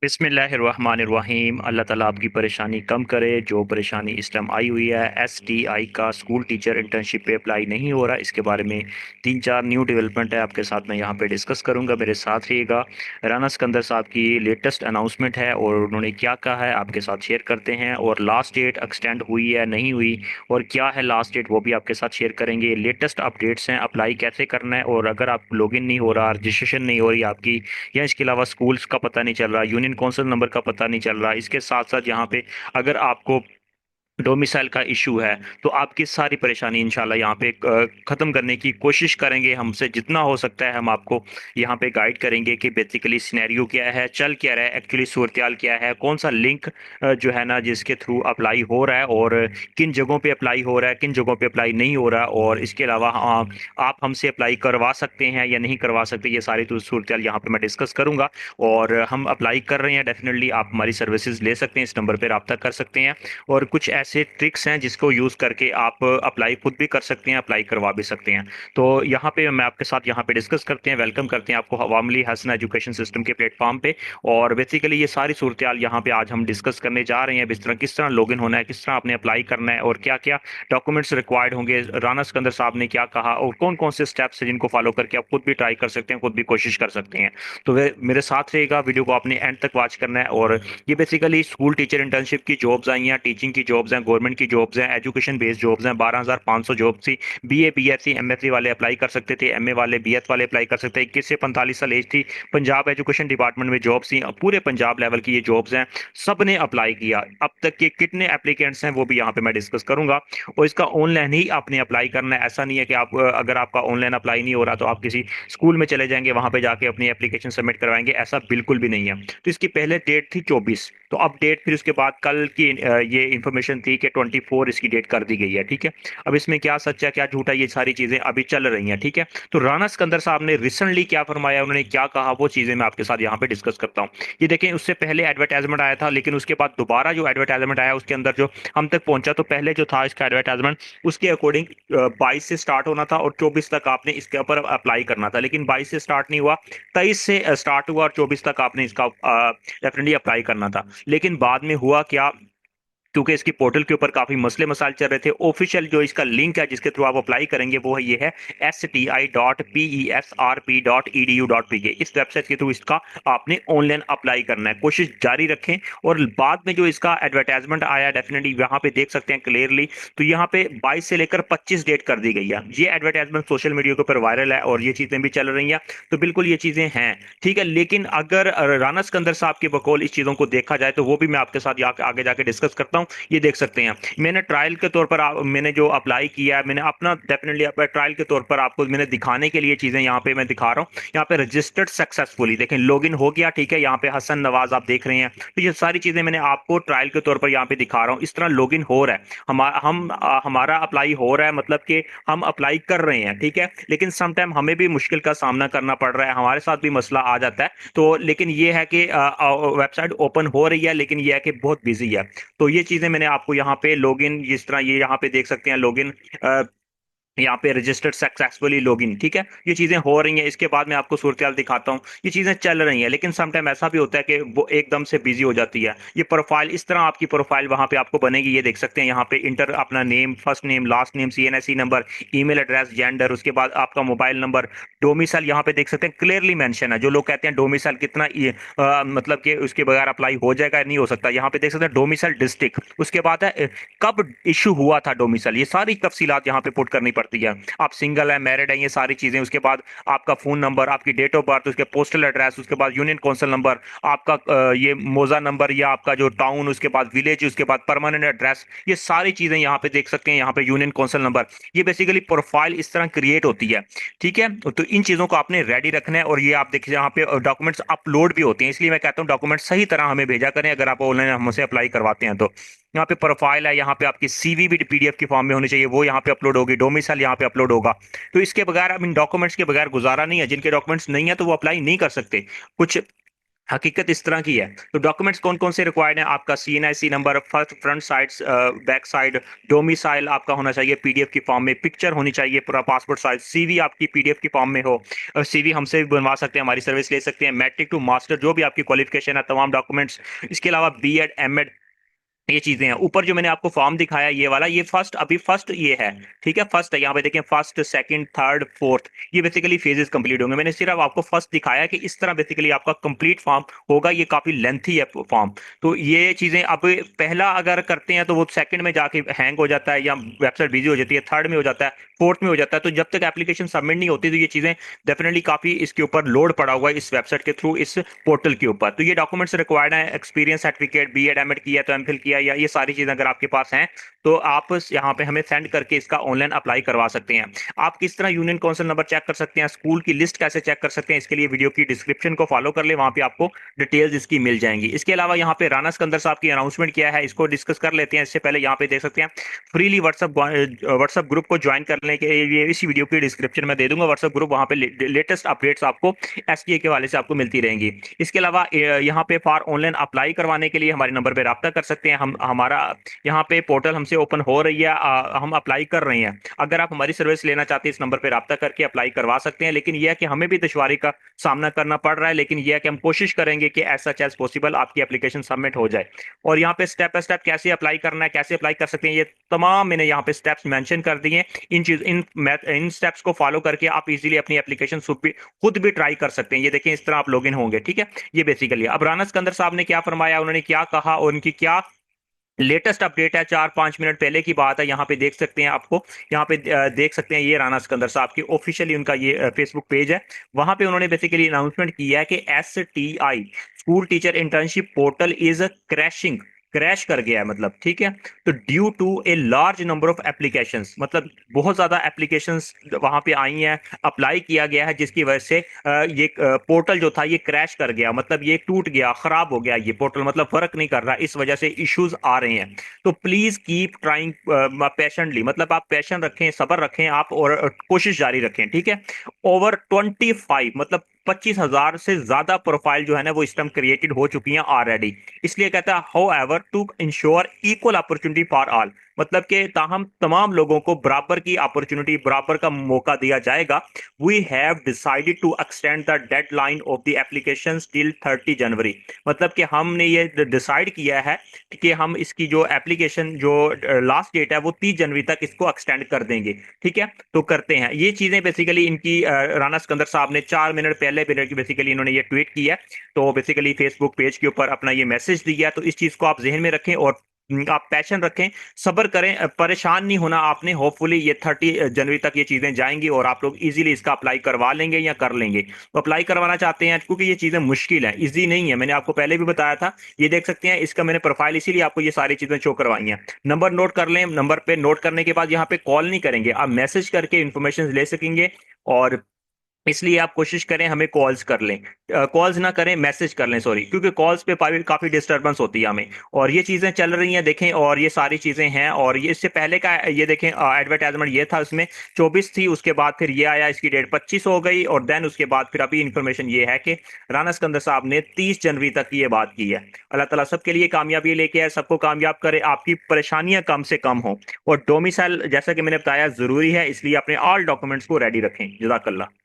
बिस्मिल्लाहिर्रहमानिर्रहीम। अल्लाह ताला आपकी परेशानी कम करे। जो परेशानी इस टाइम आई हुई है, एसटीआई का स्कूल टीचर इंटर्नशिप पे अप्लाई नहीं हो रहा, इसके बारे में तीन चार न्यू डेवलपमेंट है आपके साथ मैं यहाँ पे डिस्कस करूँगा। मेरे साथ रहिएगा। राना सिकंदर साहब की लेटेस्ट अनाउंसमेंट है और उन्होंने क्या कहा है आपके साथ शेयर करते हैं, और लास्ट डेट एक्सटेंड हुई है नहीं हुई, और क्या है लास्ट डेट वो भी आपके साथ शेयर करेंगे। लेटेस्ट अपडेट्स हैं, अप्लाई कैसे करना है, और अगर आप लॉगिन नहीं हो रहा, रजिस्ट्रेशन नहीं हो रही आपकी, या इसके अलावा स्कूल्स का पता नहीं चल रहा, यूनियन काउंसिल नंबर का पता नहीं चल रहा, इसके साथ साथ यहाँ पे अगर आपको डोमिसाइल का इशू है, तो आपकी सारी परेशानी इंशाल्लाह यहाँ पे ख़त्म करने की कोशिश करेंगे। हमसे जितना हो सकता है हम आपको यहाँ पे गाइड करेंगे कि बेसिकली सिनेरियो क्या है, चल क्या रहा है, एक्चुअली सूरत क्या है, कौन सा लिंक जो है ना जिसके थ्रू अप्लाई हो रहा है, और किन जगहों पे अप्लाई हो रहा है, किन जगहों पे अप्लाई नहीं हो रहा, और इसके अलावा आप हमसे अप्लाई करवा सकते हैं या नहीं करवा सकते, ये सारी तो सूरत यहाँ पे मैं डिस्कस करूंगा। और हम अप्लाई कर रहे हैं, डेफिनेटली आप हमारी सर्विसेज ले सकते हैं, इस नंबर पर रब्ता कर सकते हैं। और कुछ ऐसे ट्रिक्स हैं जिसको यूज़ करके आप अप्लाई खुद भी कर सकते हैं, अप्लाई करवा भी सकते हैं। तो यहाँ पे मैं आपके साथ यहाँ पे डिस्कस करते हैं, वेलकम करते हैं आपको अवामली हसन एजुकेशन सिस्टम के प्लेटफॉर्म पे। और बेसिकली ये सारी सूरत यहाँ पे आज हम डिस्कस करने जा रहे हैं, किस तरह लॉगिन होना है, किस तरह आपने अप्लाई करना है, और क्या क्या डॉक्यूमेंट्स रिक्वायर्ड होंगे, राना सिकंदर साहब ने क्या कहा, और कौन कौन से स्टेप्स हैं जिनको फॉलो करके आप खुद भी ट्राई कर सकते हैं, खुद भी कोशिश कर सकते हैं। तो वे मेरे साथ रहेगा, वीडियो को आपने एंड तक वॉच करना है। और ये बेसिकली स्कूल टीचर इंटर्नशिप की जॉब्स आई हैं, टीचिंग की जॉब्स हैं, गवर्नमेंट की जॉब्स हैं, एजुकेशन बेस्ड जॉब्स हैं। 12,500 जॉब्स थी। बीए बीएससी एमएससी वाले अप्लाई कर सकते थे, एमए वाले बीएस वाले अप्लाई कर सकते थे। 21 से 45 साल एज थी। पंजाब एजुकेशन डिपार्टमेंट में जॉब्स थी, पूरे पंजाब लेवल की ये जॉब्स हैं, सब ने अप्लाई किया। अब तक के कितने एप्लीकेंट्स हैं वो भी यहाँ पे मैं डिस्कस करूंगा। और इसका ऑनलाइन ही आपने अप्लाई करना है, ऐसा नहीं है कि आप अगर आपका ऑनलाइन अप्लाई नहीं हो रहा तो आप किसी स्कूल में चले जाएंगे, वहां पे जाके अपनी एप्लीकेशन सबमिट करवाएंगे, ऐसा बिल्कुल भी नहीं है। तो इसकी पहले डेट थी 24, तो अब डेट फिर उसके बाद कल की ये इन्फॉर्मेशन थी कि 24 इसकी डेट कर दी गई है। ठीक है, अब इसमें क्या सच है क्या झूठा, ये सारी चीजें अभी चल रही हैं। ठीक है, तो राना सिकंदर साहब ने रिसेंटली क्या फरमाया, उन्होंने क्या कहा, वो चीजें मैं आपके साथ यहाँ पे डिस्कस करता हूँ। ये देखें, उससे पहले एडवर्टाइजमेंट आया था, लेकिन उसके बाद दोबारा जो एडवर्टाइजमेंट आया उसके अंदर जो हम तक पहुंचा, तो पहले जो था इसका एडवर्टाइजमेंट, उसके अकॉर्डिंग 22 से स्टार्ट होना था और 24 तक आपने इसके ऊपर अप्लाई करना था, लेकिन 22 से स्टार्ट नहीं हुआ, 23 से स्टार्ट हुआ, और 24 तक आपने इसका डेफिनेटली अप्लाई करना था। लेकिन बाद में हुआ क्या, क्योंकि इसकी पोर्टल के ऊपर काफी मसले मसाइल चल रहे थे, ऑफिशियल जो इसका लिंक है जिसके थ्रू आप अप्लाई करेंगे वो है, ये है sti.pesrp.edu.pk। इस वेबसाइट के थ्रू इसका आपने ऑनलाइन अप्लाई करना है, कोशिश जारी रखें। और बाद में जो इसका एडवर्टाइजमेंट आया, डेफिनेटली यहाँ पे देख सकते हैं क्लियरली, तो यहाँ पे 22 से लेकर 25 डेट कर दी गई है। ये एडवर्टाइजमेंट सोशल मीडिया के ऊपर वायरल है और ये चीजें भी चल रही हैं, तो बिल्कुल ये चीजें हैं। ठीक है, लेकिन अगर राना सिकंदर साहब के बकौल इस चीजों को देखा जाए, तो वो भी मैं आपके साथ आगे जाके डिस्कस करता हूँ। ये देख सकते हैं, मैंने ट्रायल के तौर पर मैंने जो अप्लाई किया है, मैंने अपना डेफिनेटली ट्रायल के तौर पर आपको मैंने दिखाने के लिए चीजें यहाँ पे मैं दिखा रहा हूँ। यहाँ पे रजिस्टर्ड सक्सेसफुली, देखें लॉगिन हो गया। ठीक है, यहाँ पे हसन नवाज आप देख रहे हैं, तो ये सारी चीजें मैंने आपको ट्रायल के तौर पर यहाँ पे दिखा रहा हूँ। इस तरह लॉगिन हो रहा है, हमारा अप्लाई हो रहा है, मतलब कि हम अप्लाई कर रहे हैं। ठीक है, लेकिन समटाइम हमें भी मुश्किल का सामना करना पड़ रहा है, हमारे साथ भी मसला आ जाता है। तो लेकिन ये है कि वेबसाइट ओपन हो रही है, लेकिन ये है कि बहुत बिजी है। तो ये चीजें मैंने आपको यहाँ पे लॉगिन, जिस तरह ये यहाँ पे देख सकते हैं लॉगिन, यहाँ पे रजिस्टर्ड सक्सेसफुली लॉगिन। ठीक है, ये चीजें हो रही हैं। इसके बाद मैं आपको सूरत दिखाता हूँ, ये चीजें चल रही हैं, लेकिन समटाइम ऐसा भी होता है कि वो एकदम से बिजी हो जाती है। ये प्रोफाइल, इस तरह आपकी प्रोफाइल वहां पे आपको बनेगी, ये देख सकते हैं। यहाँ पे इंटर अपना name, first name, last name, CNSC number, email address, gender, उसके बाद आपका मोबाइल नंबर, डोमिसाइल यहाँ पे देख सकते हैं क्लियरली मेंशन है। जो लोग कहते हैं डोमिसाइल कितना मतलब कि उसके बगैर अप्लाई हो जाएगा, नहीं हो सकता, यहाँ पे देख सकते हैं डोमिसाइल डिस्ट्रिक्ट, उसके बाद है कब इशू हुआ था डोमिसाइल, ये सारी तफसीलात यहाँ पे पुट करनी पड़ती है। आप सिंगल है, मैरिड है, ये सारी चीजें। उसके बाद आपका फोन नंबर, आपकी डेट ऑफ बर्थ, उसके पोस्टल एड्रेस, उसके बाद यूनियन काउंसिल नंबर, आपका ये मोजा नंबर या आपका जो टाउन, उसके बाद विलेज, उसके बाद परमानेंट एड्रेस, ये सारी चीजें यहाँ पे देख सकते हैं। यहाँ पे यूनियन काउंसिल नंबर, ये बेसिकली प्रोफाइल इस तरह क्रिएट होती है। ठीक है, तो इन चीजों को आपने रेडी रखना है। और ये आप देखिए यहाँ पे डॉक्यूमेंट्स अपलोड भी होते हैं, इसलिए मैं कहता हूँ डॉक्यूमेंट सही तरह हमें भेजा करें अगर आप ऑनलाइन हमसे अप्लाई करवाते हैं तो। यहाँ पे प्रोफाइल है, यहाँ पे आपकी सीवी भी पीडीएफ की फॉर्म में होनी चाहिए, वो यहाँ पे अपलोड होगी, डोमिसाइल यहाँ पे अपलोड होगा। तो इसके बगैर, अब इन डॉक्यूमेंट्स के बगैर गुजारा नहीं है। जिनके डॉक्यूमेंट्स नहीं है तो वो अप्लाई नहीं कर सकते। कुछ हकीकत इस तरह की है। तो डॉक्यूमेंट्स कौन कौन से रिक्वायर्ड हैं? आपका CNIC number, first front side, back side, domicile आपका होना चाहिए पीडीएफ की फॉर्म में, पिक्चर होनी चाहिए पूरा पासपोर्ट साइज, सीवी आपकी पीडीएफ की फॉर्म में हो, सीवी हमसे भी बनवा सकते हैं, हमारी सर्विस ले सकते हैं, मैट्रिक टू मास्टर जो भी आपकी क्वालिफिकेशन है तमाम डॉक्यूमेंट्स। इसके अलावा बीएड एमएड, ये चीजें हैं। ऊपर जो मैंने आपको फॉर्म दिखाया ये वाला, ये फर्स्ट, अभी फर्स्ट ये है, ठीक है, फर्स्ट है। यहाँ पे देखें फर्स्ट, सेकंड, थर्ड, फोर्थ, ये बेसिकली फेजेस कंप्लीट होंगे। मैंने सिर्फ आपको फर्स्ट दिखाया कि इस तरह बेसिकली आपका कंप्लीट फॉर्म होगा। ये काफी लेंथी है फॉर्म। तो ये चीजें अब पहला अगर करते हैं तो वो सेकंड में जाके हैंग हो जाता है या वेबसाइट बिजी हो जाती है, थर्ड में हो जाता है, फोर्थ में हो जाता है। तो जब तक एप्लीकेशन सबमिट नहीं होती तो ये चीजें डेफिनेटली काफी इसके ऊपर लोड पड़ा हुआ है इस वेबसाइट के थ्रू, इस पोर्टल के ऊपर। तो ये डॉक्यूमेंट्स रिक्वायर्ड है, एक्सपीरियंस सर्टिफिकेट, बीएड एमएड किया तो एमफिल किया, या ये सारी चीजें अगर आपके पास हैं तो आप यहाँ पे हमें सेंड करके इसका ऑनलाइन अप्लाई करवा सकते हैं। आप किस तरह यूनियन काउंसिल नंबर चेक कर सकते हैं, स्कूल की लिस्ट कैसे चेक कर सकते हैं, इसके लिए वीडियो की डिस्क्रिप्शन को फॉलो कर ले, वहां पे आपको डिटेल्स इसकी मिल जाएंगी। इसके अलावा यहाँ पे राना सिकंदर साहब की अनाउंसमेंट किया है, इसको डिस्कस कर लेते हैं। इससे पहले यहाँ पे देख सकते हैं फ्रीली व्हाट्सएप ग्रुप को ज्वाइन करने के लिए इसी वीडियो की डिस्क्रिप्शन में दे दूंगा व्हाट्सएप ग्रुप, वहां पे लेटेस्ट अपडेट्स आपको एसटीए के वाले से आपको मिलती रहेंगी। इसके अलावा यहाँ पे फॉर ऑनलाइन अप्लाई करवाने के लिए हमारे नंबर पे रब्ता कर सकते हैं। हम हमारा यहाँ पे पोर्टल हमसे ओपन हो रही है, हम अप्लाई कर रहे हैं। अगर आप हमारी सर्विस लेना चाहते हैं इस नंबर पे रब्ता करके अप्लाई करवा सकते हैं। लेकिन यह है कि हमें भी दुश्वारी का सामना करना पड़ रहा है, लेकिन यह है कि हम कोशिश करेंगे कि एज सच एज पॉसिबल आपकी एप्लीकेशन सबमिट हो जाए। और यहाँ पे स्टेप बाय स्टेप कैसे अप्लाई करना है, कैसे अप्लाई कर सकते हैं, ये तमाम मैंने यहाँ पे स्टेप्स मेंशन कर दिए हैं। इन स्टेप्स को फॉलो करके आप इजीली अपनी एप्लीकेशन खुद भी ट्राई कर सकते हैं। ये देखें इस तरह आप लॉगिन होंगे, ठीक है। ये बेसिकली अब राना सिकंदर साहब ने क्या फरमाया, उन्होंने क्या कहा और उनकी क्या लेटेस्ट अपडेट है, 4-5 मिनट पहले की बात है। यहाँ पे देख सकते हैं, आपको यहाँ पे देख सकते हैं, ये राना सिकंदर साहब की ऑफिशियली उनका ये फेसबुक पेज है। वहां पे उन्होंने बेसिकली अनाउंसमेंट किया है कि STI school teacher internship portal is crashing, crash कर गया है मतलब, ठीक है। तो due to a large number of applications, मतलब बहुत ज्यादा एप्लीकेशंस वहां पे आई हैं, अप्लाई किया गया है, जिसकी वजह से ये पोर्टल जो था ये क्रैश कर गया, मतलब ये टूट गया, खराब हो गया ये पोर्टल, मतलब वर्क नहीं कर रहा, इस वजह से इश्यूज आ रहे हैं। तो प्लीज कीप ट्राइंग पेशेंटली, मतलब आप पैशन रखें, सब्र रखें आप, और कोशिश जारी रखें, ठीक है। ओवर 25, मतलब 25,000 से ज्यादा प्रोफाइल जो है ना वो इस टाइम क्रिएटेड हो चुकी हैं ऑलरेडी। इसलिए कहता है however to ensure equal opportunity for all, मतलब कि ताहम तमाम लोगों को बराबर की अपॉर्चुनिटी, बराबर का मौका दिया जाएगा। We have decided to extend the deadline of the application till 30 January, मतलब कि हमने ये डिसाइड किया है कि हम इसकी जो एप्लीकेशन जो लास्ट डेट है वो 30 जनवरी तक इसको एक्सटेंड कर देंगे, ठीक है। तो करते हैं ये चीजें बेसिकली इनकी राना सिकंदर साहब ने 4 मिनट पहले बेसिकली इन्होंने ये ट्वीट किया। तो बेसिकली फेसबुक पेज के ऊपर अपना ये मैसेज दिया। तो इस चीज को आप जहन में रखें और आप पैशन रखें, सब्र करें, परेशान नहीं होना आपने। होपफुली ये 30 जनवरी तक ये चीजें जाएंगी और आप लोग इजीली इसका अप्लाई करवा लेंगे या कर लेंगे। तो अप्लाई करवाना चाहते हैं क्योंकि ये चीजें मुश्किल है, इजी नहीं है, मैंने आपको पहले भी बताया था। ये देख सकते हैं, इसका मैंने प्रोफाइल इसीलिए आपको ये सारी चीजें शो करवाई हैं। नंबर नोट कर लें, नंबर पे नोट करने के बाद यहाँ पे कॉल नहीं करेंगे, आप मैसेज करके इंफॉर्मेशन ले सकेंगे। और इसलिए आप कोशिश करें हमें कॉल्स कर लें, कॉल्स ना करें, मैसेज कर लें, सॉरी, क्योंकि कॉल्स पे काफी डिस्टरबेंस होती है हमें। और ये चीजें चल रही हैं देखें, और ये सारी चीजें हैं। और ये इससे पहले का ये देखें एडवर्टाइजमेंट ये था, उसमें 24 थी, उसके बाद फिर ये आया, इसकी डेट 25 हो गई, और देन उसके बाद फिर अभी इंफॉर्मेशन ये है कि राना सिकंदर साहब ने 30 जनवरी तक ये बात की है। अल्लाह ताला सबके लिए कामयाबी लेके आए, सबको कामयाब करे, आपकी परेशानियां कम से कम हो। और डोमिसाइल जैसा कि मैंने बताया जरूरी है, इसलिए अपने ऑल डॉक्यूमेंट्स को रेडी रखें। जज़ाकल्लाह।